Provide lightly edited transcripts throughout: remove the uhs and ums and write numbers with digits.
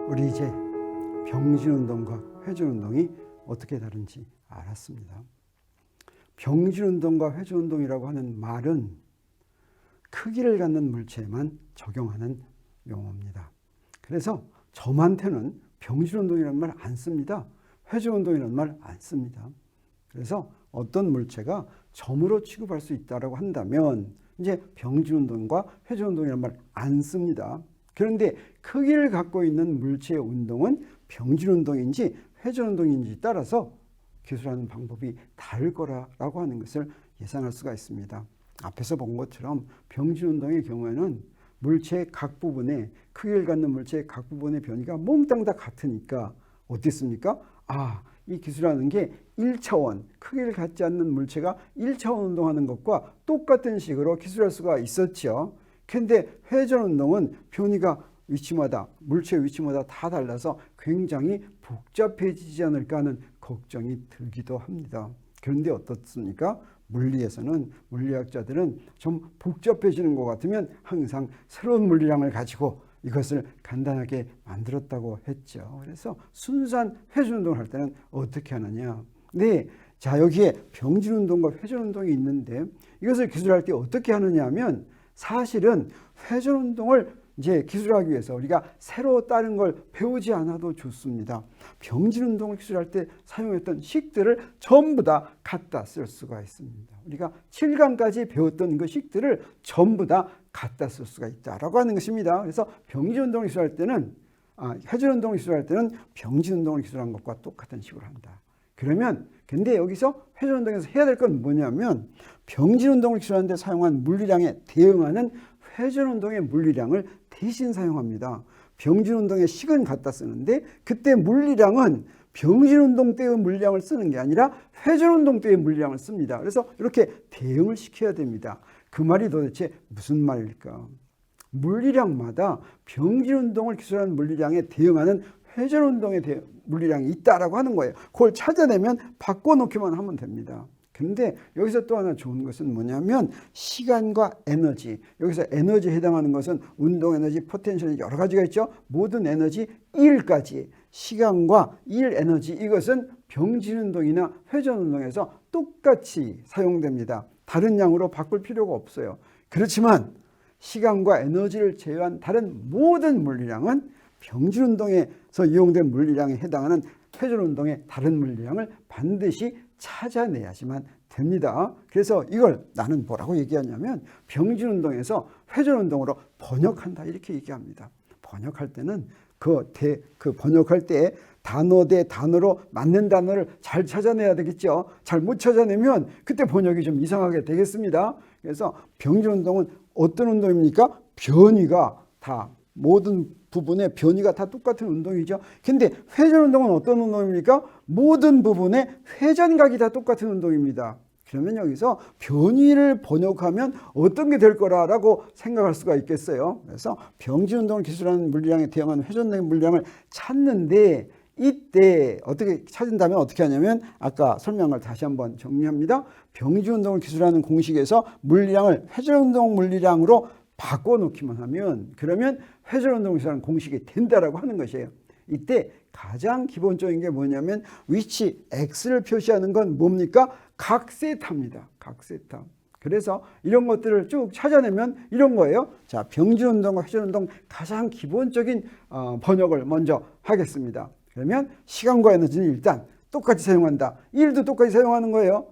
우리 이제 병진운동과 회전운동이 어떻게 다른지 알았습니다. 병진운동과 회전운동이라고 하는 말은 크기를 갖는 물체에만 적용하는 용어입니다. 그래서 저한테는 병진운동이라는 말 안 씁니다. 회전운동이라는 말 안 씁니다. 그래서 어떤 물체가 점으로 취급할 수 있다고 한다면 이제 병진운동과 회전운동이라는 말 안 씁니다. 그런데 크기를 갖고 있는 물체의 운동은 병진운동인지 회전운동인지 따라서 기술하는 방법이 다를 거라고 하는 것을 예상할 수가 있습니다. 앞에서 본 것처럼 병진운동의 경우에는 물체의 각 부분에 크기를 갖는 물체의 각 부분의 변이가 몽땅 다 같으니까 어떻습니까? 이 기술하는 게 1차원, 크기를 갖지 않는 물체가 1차원 운동하는 것과 똑같은 식으로 기술할 수가 있었죠. 그런데 회전운동은 변이가 위치마다, 물체 위치마다 다 달라서 굉장히 복잡해지지 않을까 하는 걱정이 들기도 합니다. 그런데 어떻습니까? 물리에서는, 물리학자들은 좀 복잡해지는 것 같으면 항상 새로운 물리량을 가지고 이것을 간단하게 만들었다고 했죠. 그래서 순수한 회전운동을 할 때는 어떻게 하느냐? 자, 여기에 병진운동과 회전운동이 있는데 이것을 기술할 때 어떻게 하느냐 하면 사실은 회전운동을 이제 기술하기 위해서 우리가 새로 다른 걸 배우지 않아도 좋습니다. 병진운동을 기술할 때 사용했던 식들을 전부 다 갖다 쓸 수가 있습니다. 우리가 7강까지 배웠던 그 식들을 전부 다 갖다 쓸 수가 있다라고 하는 것입니다. 그래서 병진운동을 기술할 때는 회전운동을 기술할 때는 병진운동을 기술한 것과 똑같은 식으로 한다. 그러면 근데 여기서 회전운동에서 해야 될 건 뭐냐면 병진운동을 기술하는 데 사용한 물리량에 대응하는 회전운동의 물리량을 대신 사용합니다. 병진운동의 식은 갖다 쓰는데 그때 물리량은 병진운동 때의 물리량을 쓰는 게 아니라 회전운동 때의 물리량을 씁니다. 그래서 이렇게 대응을 시켜야 됩니다. 그 말이 도대체 무슨 말일까? 물리량마다 병진운동을 기술하는 물리량에 대응하는 회전운동의 물리량이 있다라고 하는 거예요. 그걸 찾아내면 바꿔놓기만 하면 됩니다. 그런데 여기서 또 하나 좋은 것은 뭐냐면 시간과 에너지, 여기서 에너지에 해당하는 것은 운동 에너지, 포텐셜 여러 가지가 있죠. 모든 에너지 1까지 시간과 1 에너지 이것은 병진운동이나 회전운동에서 똑같이 사용됩니다. 다른 양으로 바꿀 필요가 없어요. 그렇지만 시간과 에너지를 제외한 다른 모든 물리량은 병진운동에서 이용된 물리량에 해당하는 회전운동의 다른 물리량을 반드시 찾아내야지만 됩니다. 그래서 이걸 나는 뭐라고 얘기하냐면 병진운동에서 회전운동으로 번역한다 이렇게 얘기합니다. 번역할 때는 그 번역할 때 단어 대 단어로 맞는 단어를 잘 찾아내야 되겠죠. 잘 못 찾아내면 그때 번역이 좀 이상하게 되겠습니다. 그래서 병진운동은 어떤 운동입니까? 변이가 다 모든 부분의 변이가 다 똑같은 운동이죠. 근데 회전운동은 어떤 운동입니까? 모든 부분의 회전각이 다 똑같은 운동입니다. 그러면 여기서 변이를 번역하면 어떤 게 될 거라고 생각할 수가 있겠어요. 그래서 병진운동을 기술하는 물리량에 대응하는 회전의 물리량을 찾는데 이때 어떻게 찾은다면 어떻게 하냐면 아까 설명한 걸 다시 한번 정리합니다. 병진운동을 기술하는 공식에서 물리량을 회전운동 물리량으로 바꿔놓기만 하면 그러면 회전운동을 기술하는 공식이 된다라고 하는 것이에요. 이때 가장 기본적인 게 뭐냐면 위치 X를 표시하는 건 뭡니까? 각세타입니다. 각세타. 그래서 이런 것들을 쭉 찾아내면 이런 거예요. 자, 병진운동과 회전운동 가장 기본적인 번역을 먼저 하겠습니다. 그러면 시간과 에너지는 일단 똑같이 사용한다. 1도 똑같이 사용하는 거예요.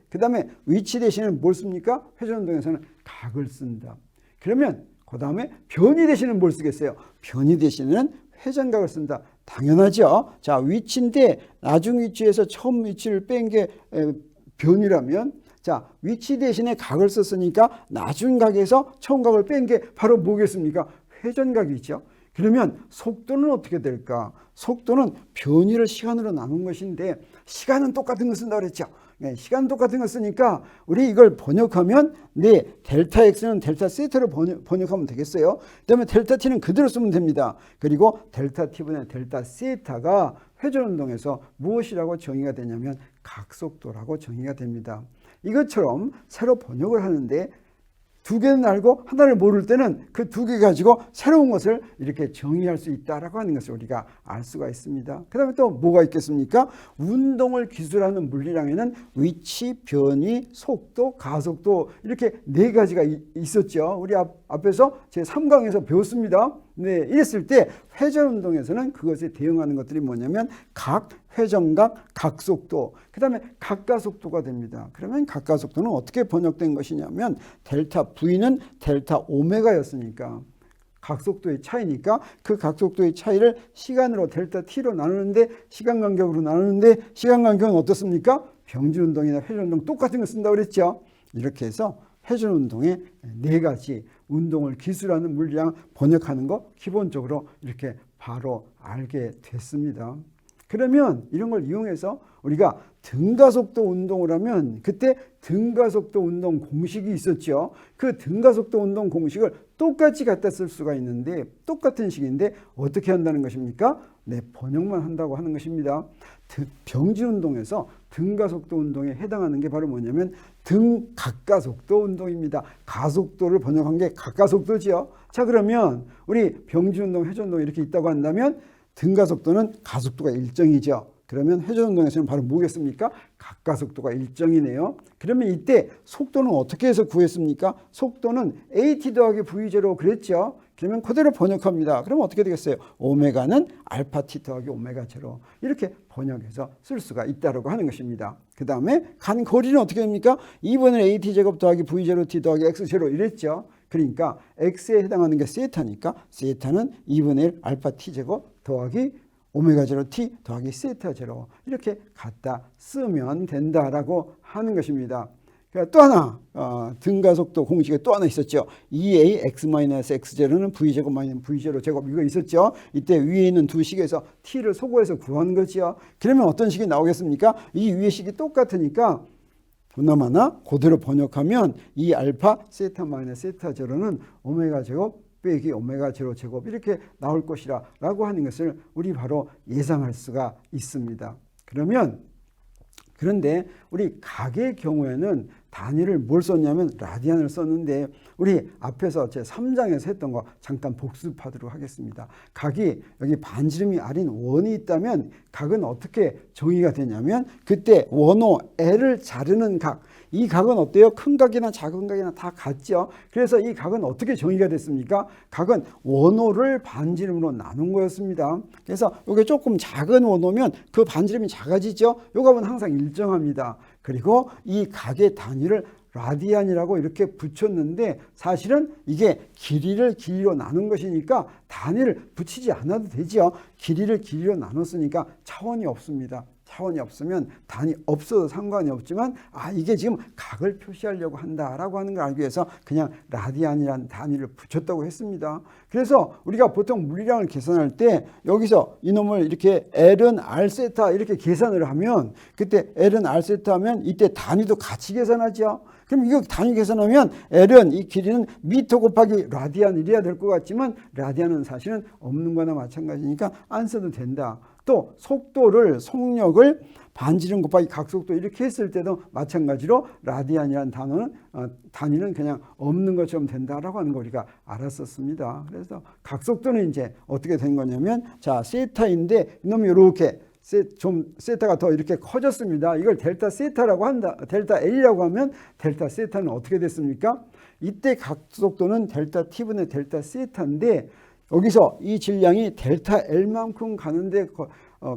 그 다음에 위치 대신에 뭘 씁니까? 회전운동에서는 각을 쓴다. 그러면 그 다음에 변이 대신은 뭘 쓰겠어요? 변이 대신에는 회전각을 쓴다. 당연하죠. 자, 위치인데 나중 위치에서 처음 위치를 뺀 게 변이라면 자, 위치 대신에 각을 썼으니까 나중 각에서 처음 각을 뺀 게 바로 뭐겠습니까? 회전각이죠. 그러면 속도는 어떻게 될까? 속도는 변이를 시간으로 나눈 것인데 시간은 똑같은 걸 쓴다고 그랬죠. 시간 똑같은 걸 쓰니까 우리 이걸 번역하면 델타 X는 델타 세타로 번역하면 되겠어요. 그다음에 델타 T는 그대로 쓰면 됩니다. 그리고 델타 T분의 델타 세타가 회전운동에서 무엇이라고 정의가 되냐면 각속도라고 정의가 됩니다. 이것처럼 새로 번역을 하는데 두 개는 알고 하나를 모를 때는 그 두 개 가지고 새로운 것을 이렇게 정의할 수 있다라고 하는 것을 우리가 알 수가 있습니다. 그 다음에 또 뭐가 있겠습니까? 운동을 기술하는 물리량에는 위치, 변위, 속도, 가속도 이렇게 네 가지가 있었죠. 우리 앞에서 제 3강에서 배웠습니다. 네, 이랬을 때 회전 운동에서는 그것에 대응하는 것들이 뭐냐면 각, 회전각, 각속도, 그 다음에 각가속도가 됩니다. 그러면 각가속도는 어떻게 번역된 것이냐면 델타 V는 델타 오메가였으니까 각속도의 차이니까 그 각속도의 차이를 시간으로 델타 T로 나누는데 시간 간격으로 나누는데 시간 간격은 어떻습니까? 병진 운동이나 회전 운동 똑같은 거 쓴다고 그랬죠. 이렇게 해서 회전 운동의 네 가지 운동을 기술하는 물리량 번역하는 거 기본적으로 이렇게 바로 알게 됐습니다. 그러면 이런 걸 이용해서 우리가 등가속도 운동을 하면 그때 등가속도 운동 공식이 있었죠. 그 등가속도 운동 공식을 똑같이 갖다 쓸 수가 있는데 똑같은 식인데 어떻게 한다는 것입니까? 네, 번역만 한다고 하는 것입니다. 병진 운동에서 등가속도 운동에 해당하는 게 바로 뭐냐면 등각가속도 운동입니다. 가속도를 번역한 게 각가속도지요. 자, 그러면 우리 병진 운동, 회전 운동 이렇게 있다고 한다면 등가속도는 가속도가 일정이죠. 그러면 회전 운동에서는 바로 뭐겠습니까? 각가속도가 일정이네요. 그러면 이때 속도는 어떻게 해서 구했습니까? 속도는 AT 더하기 V0 그랬죠. 그러면 그대로 번역합니다. 그러면 어떻게 되겠어요? 오메가는 알파 T 더하기 오메가 제로 이렇게 번역해서 쓸 수가 있다고 하는 것입니다. 그 다음에 간 거리는 어떻게 됩니까? 2분의 AT 제곱 더하기 V0 T 더하기 X 제로 이랬죠. 그러니까 X에 해당하는 게 세타니까 세타는 2분의 1 알파 T 제곱 더하기 오메가 제로 T 더하기 세타 제로 이렇게 갖다 쓰면 된다라고 하는 것입니다. 또 하나 등가속도 공식에 또 하나 있었죠. 2a x-x0는 v제곱 마이너스 v0 제곱 이거 있었죠. 이때 위에 있는 두 식에서 t를 소거해서 구한 거죠. 그러면 어떤 식이 나오겠습니까? 이 위의 식이 똑같으니까 그나마나 그대로 번역하면 이 알파 세타 마이너스 세타 제로는 오메가 제곱 빼기 오메가 제로 제곱 이렇게 나올 것이라 라고 하는 것을 우리 바로 예상할 수가 있습니다. 그런데 우리 각의 경우에는 단위를 뭘 썼냐면 라디안을 썼는데 우리 앞에서 제 3장에서 했던 거 잠깐 복습하도록 하겠습니다. 각이 여기 반지름이 아닌 원이 있다면 각은 어떻게 정의가 되냐면 그때 원호 L을 자르는 각, 이 각은 어때요? 큰 각이나 작은 각이나 다 같죠. 그래서 이 각은 어떻게 정의가 됐습니까? 각은 원호를 반지름으로 나눈 거였습니다. 그래서 이게 조금 작은 원호면 그 반지름이 작아지죠. 이 값은 항상 일정합니다. 그리고 이 각의 단위를 라디안이라고 이렇게 붙였는데 사실은 이게 길이를 길이로 나눈 것이니까 단위를 붙이지 않아도 되죠. 길이를 길이로 나눴으니까 차원이 없습니다. 차원이 없으면 단위 없어도 상관이 없지만 이게 지금 각을 표시하려고 한다라고 하는 걸 알기 위해서 그냥 라디안이라는 단위를 붙였다고 했습니다. 그래서 우리가 보통 물리량을 계산할 때 여기서 이놈을 이렇게 L은 R 세타 이렇게 계산을 하면 그때 L은 R 세타 하면 이때 단위도 같이 계산하죠. 그럼 이거 단위 계산하면 L은 이 길이는 미터 곱하기 라디안 이래야 될 것 같지만 라디안은 사실은 없는 거나 마찬가지니까 안 써도 된다. 또 속도를 속력을 반지름 곱하기 각속도 이렇게 했을 때도 마찬가지로 라디안이라는 단위는 그냥 없는 것처럼 된다라고 하는 거 우리가 알았었습니다. 그래서 각속도는 이제 어떻게 된 거냐면 자 세타인데 이놈이 이렇게 좀 세타가 더 이렇게 커졌습니다. 이걸 델타 세타라고 한다. 델타 L이라고 하면 델타 세타는 어떻게 됐습니까? 이때 각속도는 델타 T분의 델타 세타인데 여기서 이 질량이 델타 L만큼 가는데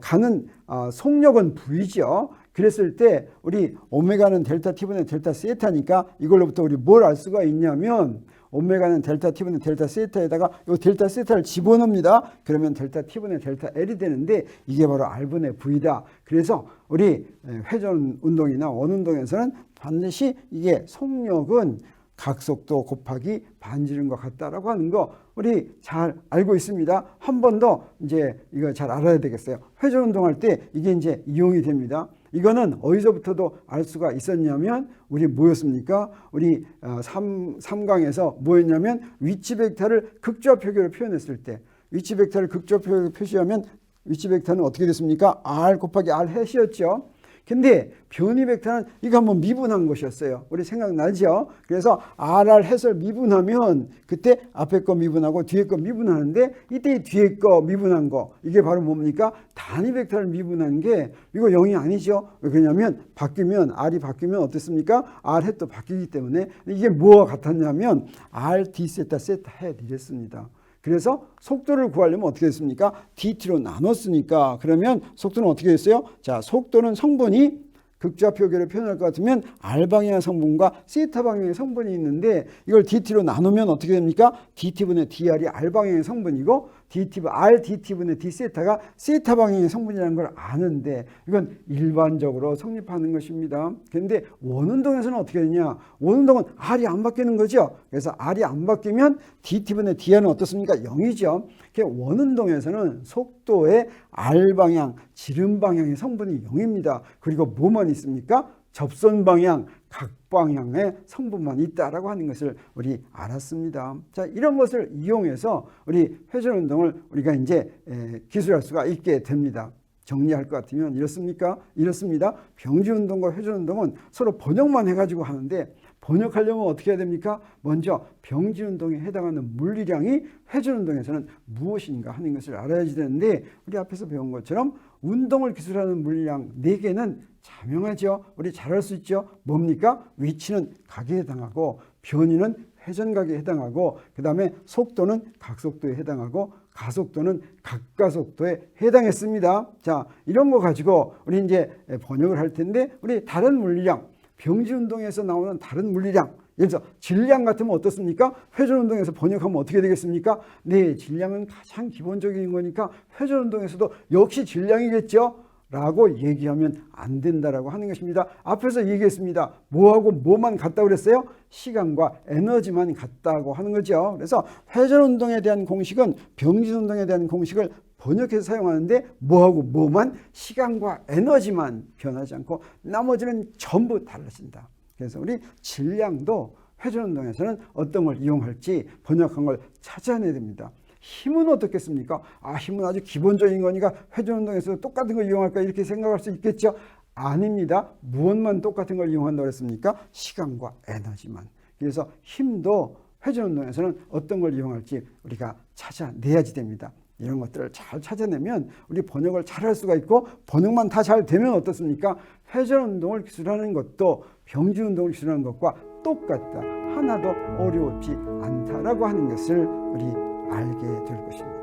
가는 속력은 V죠. 그랬을 때 우리 오메가는 델타 T분의 델타 세타니까 이걸로부터 우리 뭘 알 수가 있냐면 오메가는 델타 T분의 델타 세타에다가 이 델타 세타를 집어넣습니다. 그러면 델타 T분의 델타 L이 되는데 이게 바로 R분의 V다. 그래서 우리 회전 운동이나 원운동에서는 반드시 이게 속력은 각속도 곱하기 반지름과 같다라고 하는 거 우리 잘 알고 있습니다. 한 번 더 이제 이거 잘 알아야 되겠어요. 회전 운동할 때 이게 이제 이용이 됩니다. 이거는 어디서부터도 알 수가 있었냐면 우리 뭐였습니까? 우리 3강에서 뭐였냐면 위치 벡터를 극좌표기로 표현했을 때 위치 벡터를 극좌표기로 표시하면 위치 벡터는 어떻게 됐습니까? R 곱하기 R 해시였죠. 근데 변이 벡터는 이거 한번 미분한 것이었어요. 우리 생각나죠? 그래서 RR 해설 미분하면 그때 앞에 거 미분하고 뒤에 거 미분하는데 이때 뒤에 거 미분한 거 이게 바로 뭡니까? 단위 벡터를 미분한 게 이거 0이 아니죠. 왜냐하면 바뀌면 R이 바뀌면 어떻습니까? R 햇도 바뀌기 때문에 이게 뭐와 같았냐면 R D 세타 세타 햇 이랬습니다. 그래서 속도를 구하려면 어떻게 됐습니까? dt로 나눴으니까 그러면 속도는 어떻게 됐어요? 자, 속도는 성분이 극좌표계를 표현할 것 같으면 R방향의 성분과 세타 방향의 성분이 있는데 이걸 dt로 나누면 어떻게 됩니까? dt분의 dr이 R방향의 성분이고 rdt분의 d세타가 세타 방향의 성분이라는 걸 아는데 이건 일반적으로 성립하는 것입니다. 그런데 원운동에서는 어떻게 되냐? 원운동은 R이 안 바뀌는 거죠. 그래서 R이 안 바뀌면 dt분의 dr는 어떻습니까? 0이죠. 원운동에서는 속도의 R방향, 지름 방향의 성분이 0입니다. 그리고 뭐만 있습니까? 접선 방향, 각방향의 성분만 있다라고 하는 것을 우리 알았습니다. 자, 이런 것을 이용해서 우리 회전 운동을 우리가 이제 기술할 수가 있게 됩니다. 정리할 것 같으면 이렇습니까? 이렇습니다. 병지 운동과 회전 운동은 서로 번역만 해가지고 하는데 번역하려면 어떻게 해야 됩니까? 먼저 병지 운동에 해당하는 물리량이 회전 운동에서는 무엇인가 하는 것을 알아야지 되는데 우리 앞에서 배운 것처럼 운동을 기술하는 물리량 4개는 자명하죠. 우리 잘 알 수 있죠. 뭡니까? 위치는 각에 해당하고 변이는 회전각에 해당하고 그 다음에 속도는 각속도에 해당하고 가속도는 각가속도에 해당했습니다. 자, 이런 거 가지고 우리 이제 번역을 할 텐데 우리 다른 물리량 병지 운동에서 나오는 다른 물리량 예를 들어서 질량 같으면 어떻습니까? 회전 운동에서 번역하면 어떻게 되겠습니까? 네, 질량은 가장 기본적인 거니까 회전 운동에서도 역시 질량이겠죠? 라고 얘기하면 안 된다라고 하는 것입니다. 앞에서 얘기했습니다. 뭐하고 뭐만 같다고 그랬어요? 시간과 에너지만 같다고 하는 거죠. 그래서 회전 운동에 대한 공식은 병진 운동에 대한 공식을 번역해서 사용하는데 뭐하고 뭐만 시간과 에너지만 변하지 않고 나머지는 전부 달라진다. 그래서 우리 질량도 회전 운동에서는 어떤 걸 이용할지 번역한 걸 찾아내야 됩니다. 힘은 어떻겠습니까? 힘은 아주 기본적인 거니까 회전 운동에서 똑같은 걸 이용할까 이렇게 생각할 수 있겠죠? 아닙니다. 무엇만 똑같은 걸 이용한다고 했습니까? 시간과 에너지만. 그래서 힘도 회전 운동에서는 어떤 걸 이용할지 우리가 찾아내야지 됩니다. 이런 것들을 잘 찾아내면 우리 번역을 잘 할 수가 있고 번역만 다 잘 되면 어떻습니까? 회전 운동을 기술하는 것도 병지 운동을 기술하는 것과 똑같다. 하나도 어려웠지 않다라고 하는 것을 우리 알게 될 것입니다.